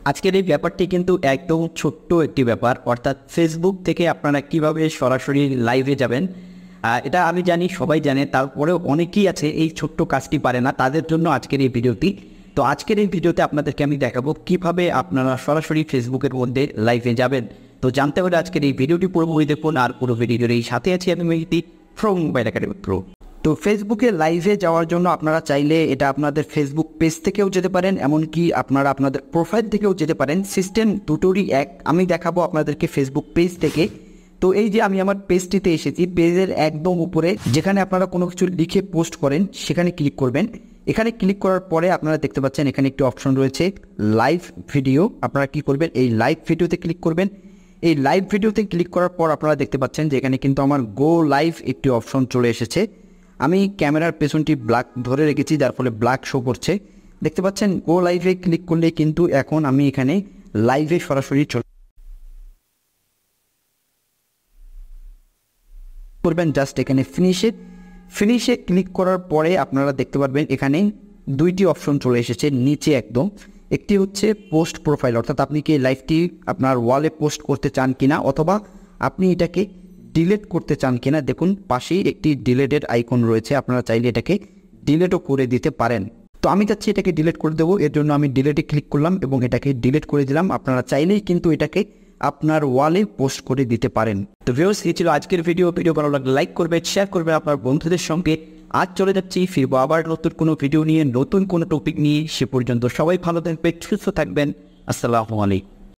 আজকের এই ব্যাপারটি কিন্তু একদম ছোট্ট একটি ব্যাপার, অর্থাৎ ফেসবুক থেকে আপনারা কিভাবে সরাসরি লাইভে যাবেন। এটা আমি জানি, সবাই জানে, তারপরেও অনেকেই আছে এই ছোট্ট কাজটি পারে না, তাদের জন্য আজকের এই ভিডিওটি। তো আজকের এই ভিডিওতে আপনাদেরকে আমি দেখাবো কিভাবে আপনারা সরাসরি ফেসবুকের মধ্যে লাইভে যাবেন। তো জানতে হলে আজকের এই ভিডিওটি পুরোপুরি দেখুন, আর পুরো ভিডিওর এই সাথে আছি আমি মেহেদী ফ্রম মোবাইল একাডেমি প্রো। তো ফেসবুকে লাইভে যাওয়ার জন্য আপনারা চাইলে এটা আপনাদের ফেসবুক পেজ থেকেও যেতে পারেন, এমনকি আপনারা আপনাদের প্রোফাইল থেকেও যেতে পারেন। সিস্টেম দুটোরই এক। আমি দেখাবো আপনাদেরকে ফেসবুক পেজ থেকে। তো এই যে আমি আমার পেজটিতে এসেছি, পেজের একদম উপরে যেখানে আপনারা কোনো কিছু লিখে পোস্ট করেন সেখানে ক্লিক করবেন। এখানে ক্লিক করার পরে আপনারা দেখতে পাচ্ছেন এখানে একটি অপশন রয়েছে লাইভ ভিডিও। আপনারা কি করবেন, এই লাইভ ভিডিওতে ক্লিক করবেন। এই লাইভ ভিডিওতে ক্লিক করার পর আপনারা দেখতে পাচ্ছেন যে এখানে কিন্তু আমার গো লাইভ একটি অপশন চলে এসেছে। আমি ক্যামেরার পেছনটি ব্ল্যাক ধরে রেখেছি, যার ফলে ব্ল্যাক শো করছে। দেখতে পাচ্ছেন গো লাইভে ক্লিক করলে কিন্তু এখন আমি এখানে লাইভে সরাসরি চলে করবেন। জাস্ট এখানে ফিনিশে ক্লিক করার পরে আপনারা দেখতে পারবেন এখানে দুইটি অপশন চলে এসেছে নিচে একদম। একটি হচ্ছে পোস্ট প্রোফাইল, অর্থাৎ আপনি কি লাইভটি আপনার ওয়ালে পোস্ট করতে চান কিনা, অথবা আপনি এটাকে ডিলিট করতে চান কিনা। দেখুন পাশেই একটি ডিলিটেড আইকন রয়েছে, আপনারা চাইলে এটাকে ডিলিটও করে দিতে পারেন। তো আমি চাচ্ছি এটাকে ডিলিট করে দেবো, এর জন্য আমি ডিলিটে ক্লিক করলাম এবং এটাকে ডিলিট করে দিলাম। আপনারা চাইলেই কিন্তু এটাকে আপনার ওয়ালে পোস্ট করে দিতে পারেন। তো ভিউয়ার্স, এই ছিল আজকের ভিডিও ভালো লাগলে লাইক করবেন, শেয়ার করবেন আপনার বন্ধুদের সঙ্গে। আজ চলে যাচ্ছি, ফিরবো আবার নতুন কোনো ভিডিও নিয়ে, নতুন কোনো টপিক নিয়ে। সে পর্যন্ত সবাই ভালো থাকবেন, সুস্থ থাকবেন। আসসালামু আলাইকুম।